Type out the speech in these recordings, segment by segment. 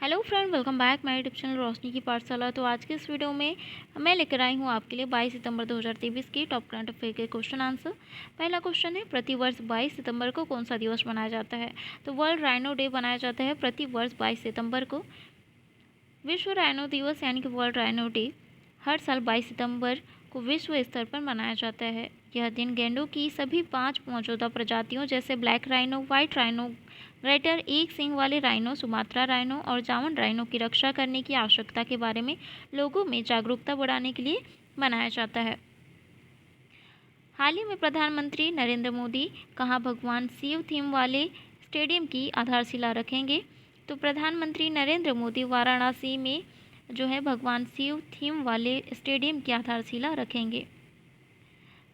Hello friend, welcome back my YouTube channel Roshni की पाठशाला। तो आज के इस वीडियो में मैं लेकर आई हूँ आपके लिए 22 सितंबर 2023 की टॉप करंट अफेयर के क्वेश्चन आंसर। पहला क्वेश्चन है, प्रतिवर्ष 22 सितंबर को कौन सा दिवस मनाया जाता है? तो वर्ल्ड राइनो डे मनाया जाता है प्रतिवर्ष 22 सितंबर को। विश्व राइनो दिवस यानी कि वर्ल्ड राइनो डे हर साल 22 सितंबर को विश्व स्तर पर मनाया जाता है। यह दिन गैंडों की सभी 5 मौजूदा प्रजातियों जैसे black rhino, white rhino, greater एक सींग वाले राइनो, सुमात्रा राइनो और जावन राइनो की रक्षा करने की आवश्यकता के बारे में लोगों में जागरूकता बढ़ाने के लिए मनाया जाता है। हाल ही में प्रधानमंत्री नरेंद्र मोदी कहाँ भगवान शिव थीम वाले स्टेडियम की आधारशिला रखेंगे? तो प्रधानमंत्री नरेंद्र मोदी वाराणसी में जो है भगवान शिव थीम वाले स्टेडियम की आधारशिला रखेंगे।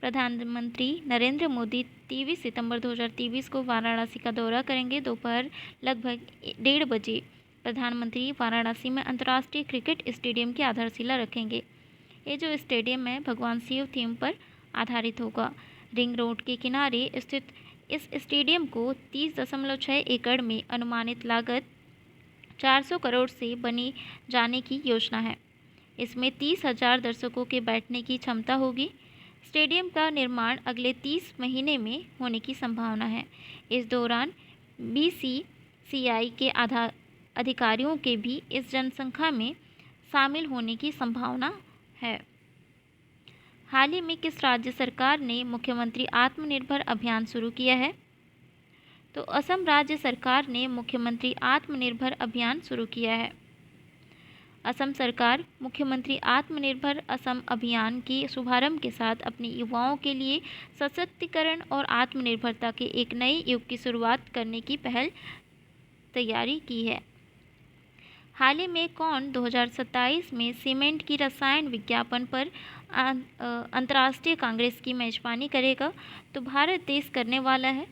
प्रधानमंत्री नरेंद्र मोदी 23 सितंबर 2023 को वाराणसी का दौरा करेंगे। दोपहर लगभग 1:30 बजे प्रधानमंत्री वाराणसी में अंतर्राष्ट्रीय क्रिकेट स्टेडियम की आधारशिला रखेंगे। ये जो स्टेडियम है भगवान शिव थीम पर आधारित होगा। रिंग रोड के किनारे स्थित इस स्टेडियम को 30.6 एकड़ में अनुमानित लागत 400 करोड़ से बनी जाने की योजना है। इसमें 30,000 दर्शकों के बैठने की क्षमता होगी। स्टेडियम का निर्माण अगले 30 महीने में होने की संभावना है। इस दौरान बीसीसीआई के अधिकारियों के भी इस जनसंख्या में शामिल होने की संभावना है। हाल ही में किस राज्य सरकार ने मुख्यमंत्री आत्मनिर्भर अभियान शुरू किया है? तो असम राज्य सरकार ने मुख्यमंत्री आत्मनिर्भर अभियान शुरू किया है। असम सरकार मुख्यमंत्री आत्मनिर्भर असम अभियान के शुभारंभ के साथ अपने युवाओं के लिए सशक्तिकरण और आत्मनिर्भरता के एक नए युग की शुरुआत करने की पहल तैयारी की है। हाल ही में कौन 2027 में सीमेंट की रसायन विज्ञापन पर अंतर्राष्ट्रीय कांग्रेस की मेजबानी करेगा? तो भारत देश करने वाला है।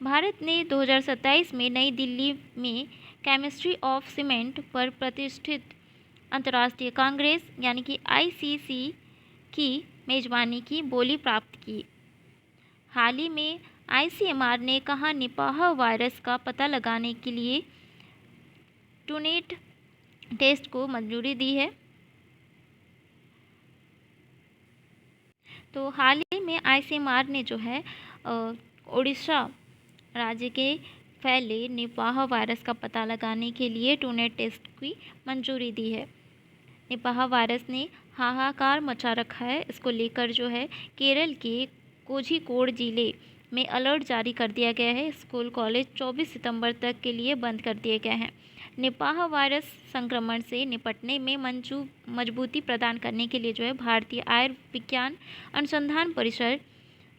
भारत ने 2027 में नई दिल्ली में केमिस्ट्री ऑफ सीमेंट पर प्रतिष्ठित अंतर्राष्ट्रीय कांग्रेस यानी कि आईसीसी की मेजबानी की बोली प्राप्त की। हाल ही में आईसीएमआर ने कहा निपाह वायरस का पता लगाने के लिए टूनेट टेस्ट को मंजूरी दी है। तो हाल ही में आईसीएमआर ने जो है उड़ीसा राज्य के फैले निपाह वायरस का पता लगाने के लिए टूनेट टेस्ट की मंजूरी दी है। निपाह वायरस ने हाहाकार मचा रखा है। इसको लेकर जो है केरल के कोझिकोड जिले में अलर्ट जारी कर दिया गया है। स्कूल कॉलेज 24 सितंबर तक के लिए बंद कर दिए गए हैं। निपाह वायरस संक्रमण से निपटने में मजबूती प्रदान करने के लिए जो है भारतीय आयुर्विज्ञान अनुसंधान परिषद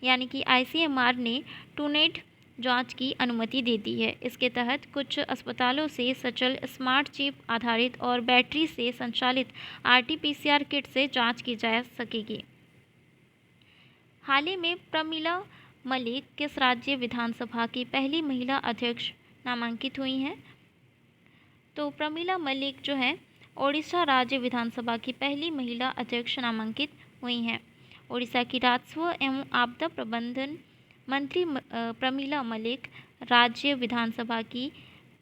यानी कि आईसीएमआर ने टूनेट जांच की अनुमति दे दी है। इसके तहत कुछ अस्पतालों से सचल स्मार्ट चिप आधारित और बैटरी से संचालित आरटीपीसीआर किट से जांच की जा सकेगी। हाल ही में प्रमिला मलिक किस राज्य विधानसभा की पहली महिला अध्यक्ष नामांकित हुई हैं? तो प्रमिला मलिक जो है ओडिशा राज्य विधानसभा की पहली महिला अध्यक्ष नामांकित हुई हैं। ओडिशा की राजस्व एवं आपदा प्रबंधन मंत्री प्रमिला मलिक राज्य विधानसभा की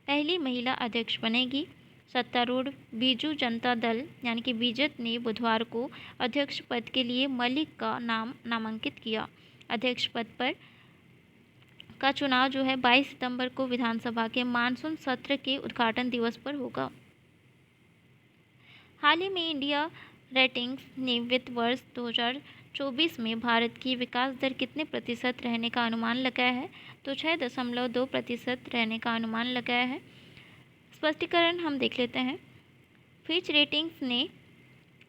पहली महिला अध्यक्ष बनेगी। सत्तारूढ़ बीजू जनता दल यानी कि बीजेपी ने बुधवार को अध्यक्ष पद के लिए मलिक का नाम नामांकित किया। अध्यक्ष पद पर का चुनाव जो है 22 सितंबर को विधानसभा के मानसून सत्र के उद्घाटन दिवस पर होगा। हाल ही में इंडिया रेटिंग्स ने वित्त वर्ष 2024 में भारत की विकास दर कितने प्रतिशत रहने का अनुमान लगाया है? तो 6.2% रहने का अनुमान लगाया है। स्पष्टीकरण हम देख लेते हैं। फिच रेटिंग्स ने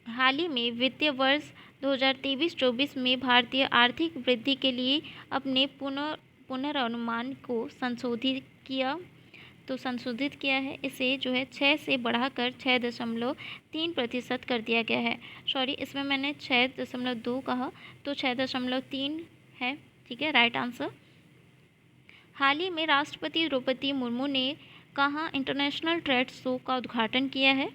हाल ही में वित्तीय वर्ष 2023-24 में भारतीय आर्थिक वृद्धि के लिए अपने पुनर्नुमान को संशोधित किया है। इसे जो है 6 से बढ़ाकर 6.3% कर दिया गया है। सॉरी, इसमें मैंने 6.2 कहा तो 6.3 है। ठीक है, राइट आंसर। हाल ही में राष्ट्रपति द्रौपदी मुर्मू ने कहाँ इंटरनेशनल ट्रेड शो का उद्घाटन किया है?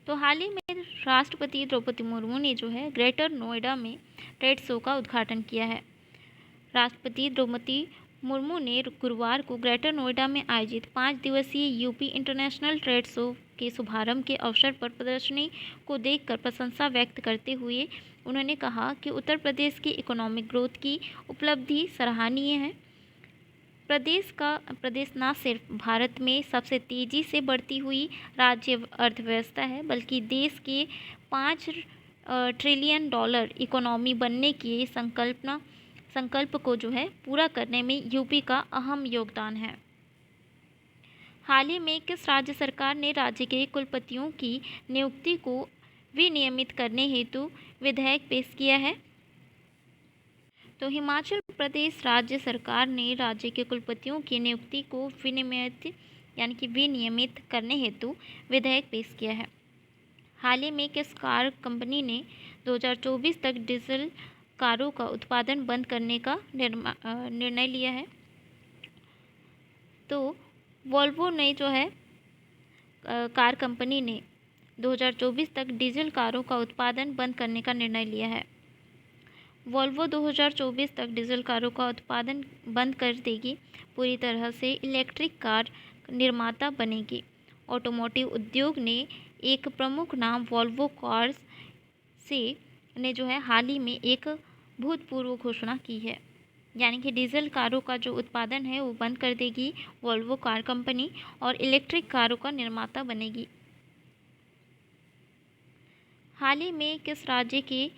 तो हाल ही में राष्ट्रपति द्रौपदी मुर्मू ने जो है ग्रेटर नोएडा में ट्रेड शो का उद्घाटन किया है। राष्ट्रपति द्रौपदी मुर्मू ने गुरुवार को ग्रेटर नोएडा में आयोजित 5 दिवसीय यूपी इंटरनेशनल ट्रेड शो के शुभारंभ के अवसर पर प्रदर्शनी को देखकर प्रशंसा व्यक्त करते हुए उन्होंने कहा कि उत्तर प्रदेश की इकोनॉमिक ग्रोथ की उपलब्धि सराहनीय है। प्रदेश न सिर्फ भारत में सबसे तेज़ी से बढ़ती हुई राज्य अर्थव्यवस्था है, बल्कि देश के 5 ट्रिलियन डॉलर इकोनॉमी बनने की संकल्प को जो है पूरा करने में यूपी का अहम योगदान है। हाल ही में किस राज्य सरकार ने राज्य के कुलपतियों की नियुक्ति को विनियमित करने हेतु विधेयक पेश किया है? तो हिमाचल प्रदेश राज्य सरकार ने राज्य के कुलपतियों की नियुक्ति को विनियमित करने हेतु विधेयक पेश किया है। हाल ही में किस कार कंपनी ने 2024 तक डीजल कारों का उत्पादन बंद करने का निर्णय लिया है? तो वोल्वो ने जो है कार कंपनी ने 2024 तक डीजल कारों का उत्पादन बंद करने का निर्णय लिया है। वोल्वो 2024 तक डीजल कारों का उत्पादन बंद कर देगी, पूरी तरह से इलेक्ट्रिक कार निर्माता बनेगी। ऑटोमोटिव उद्योग ने एक प्रमुख नाम वोल्वो कार्स ने जो है हाल ही में एक भूतपूर्व घोषणा की है, यानी कि डीजल कारों का जो उत्पादन है वो बंद कर देगी वोल्वो कार कंपनी और इलेक्ट्रिक कारों का निर्माता बनेगी। हाल ही में किस राज्य के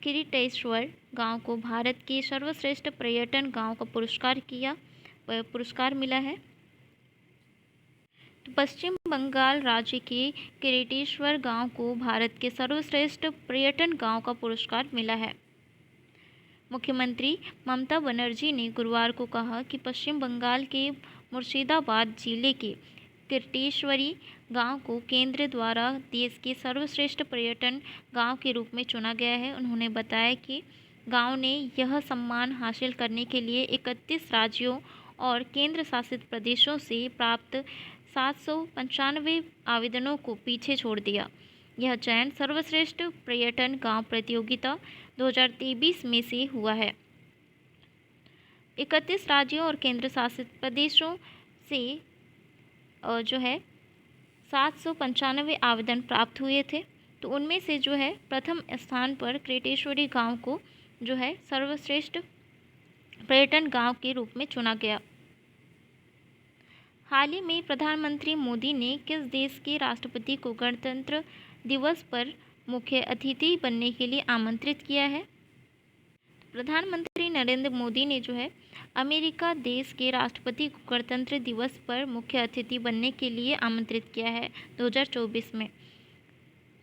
किरीटेश्वर गांव को भारत के सर्वश्रेष्ठ पर्यटन गांव का पुरस्कार मिला है? तो पश्चिम बंगाल राज्य के किरीटेश्वर गांव को भारत के सर्वश्रेष्ठ पर्यटन गांव का पुरस्कार मिला है। मुख्यमंत्री ममता बनर्जी ने गुरुवार को कहा कि पश्चिम बंगाल के मुर्शिदाबाद जिले के किरटेश्वरी गांव को केंद्र द्वारा देश के सर्वश्रेष्ठ पर्यटन गांव के रूप में चुना गया है। उन्होंने बताया कि गांव ने यह सम्मान हासिल करने के लिए 31 राज्यों और केंद्र शासित प्रदेशों से प्राप्त 795 आवेदनों को पीछे छोड़ दिया। यह चयन सर्वश्रेष्ठ पर्यटन गांव प्रतियोगिता 2023 में से हुआ है। 31 राज्यों और केंद्र शासित प्रदेशों से जो है 795 आवेदन प्राप्त हुए थे। तो उनमें से जो है प्रथम स्थान पर किरटेश्वरी गांव को जो है सर्वश्रेष्ठ पर्यटन गांव के रूप में चुना गया। हाल ही में प्रधानमंत्री मोदी ने किस देश के राष्ट्रपति को गणतंत्र दिवस पर मुख्य अतिथि बनने के लिए आमंत्रित किया है? प्रधानमंत्री नरेंद्र मोदी ने जो है अमेरिका देश के राष्ट्रपति को गणतंत्र दिवस पर मुख्य अतिथि बनने के लिए आमंत्रित किया है 2024 में।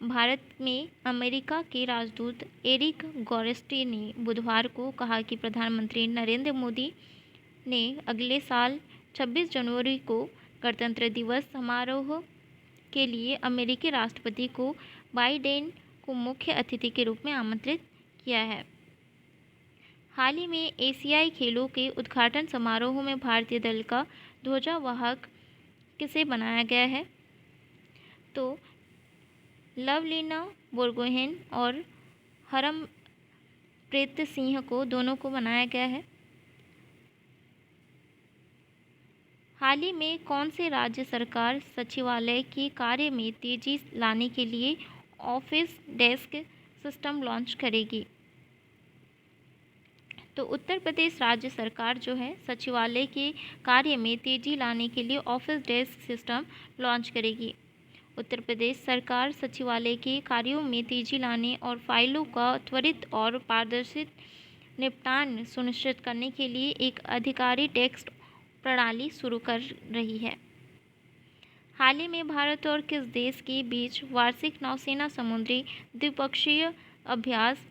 भारत में अमेरिका के राजदूत एरिक गॉरेस्टी ने बुधवार को कहा कि प्रधानमंत्री नरेंद्र मोदी ने अगले साल 26 जनवरी को गणतंत्र दिवस समारोह के लिए अमेरिकी राष्ट्रपति को बाइडेन को मुख्य अतिथि के रूप में आमंत्रित किया है। हाल ही में एशियाई खेलों के उद्घाटन समारोह में भारतीय दल का ध्वजावाहक किसे बनाया गया है? तो लवलीना बोरगोहेन और हरमप्रीत सिंह को दोनों को बनाया गया है। हाल ही में कौन से राज्य सरकार सचिवालय के कार्य में तेजी लाने के लिए ऑफिस डेस्क सिस्टम लॉन्च करेगी? तो उत्तर प्रदेश राज्य सरकार जो है सचिवालय के कार्य में तेजी लाने के लिए ऑफिस डेस्क सिस्टम लॉन्च करेगी। उत्तर प्रदेश सरकार सचिवालय के कार्यों में तेजी लाने और फाइलों का त्वरित और पारदर्शी निपटान सुनिश्चित करने के लिए एक अधिकारी डेस्क प्रणाली शुरू कर रही है। हाल ही में भारत और किस देश के बीच वार्षिक नौसेना समुद्री द्विपक्षीय अभ्यास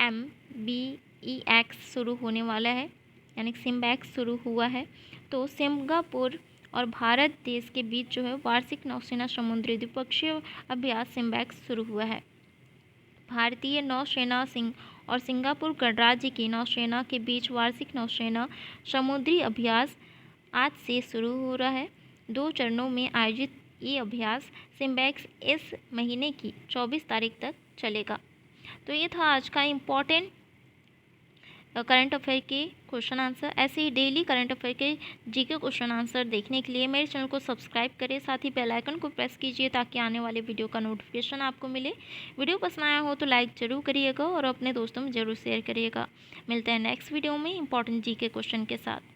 SIMBEX शुरू होने वाला है, यानी सिम्बैक्स शुरू हुआ है? तो सिंगापुर और भारत देश के बीच जो है वार्षिक नौसेना समुद्री द्विपक्षीय अभ्यास सिम्बैक्स शुरू हुआ है। भारतीय नौसेना और सिंगापुर गणराज्य की नौसेना के बीच वार्षिक नौसेना समुद्री अभ्यास आज से शुरू हो रहा है। 2 चरणों में आयोजित ये अभ्यास सिम्बैक्स इस महीने की 24 तारीख तक चलेगा। तो ये था आज का इम्पोर्टेंट करंट अफेयर के क्वेश्चन आंसर, ऐसे ही डेली करंट अफेयर के जीके क्वेश्चन आंसर देखने के लिए मेरे चैनल को सब्सक्राइब करें, साथ ही बेल आइकन को प्रेस कीजिए ताकि आने वाले वीडियो का नोटिफिकेशन आपको मिले। वीडियो पसंद आया हो तो लाइक ज़रूर करिएगा और अपने दोस्तों में ज़रूर शेयर करिएगा। मिलते हैं नेक्स्ट वीडियो में इंपॉर्टेंट जीके क्वेश्चन के साथ।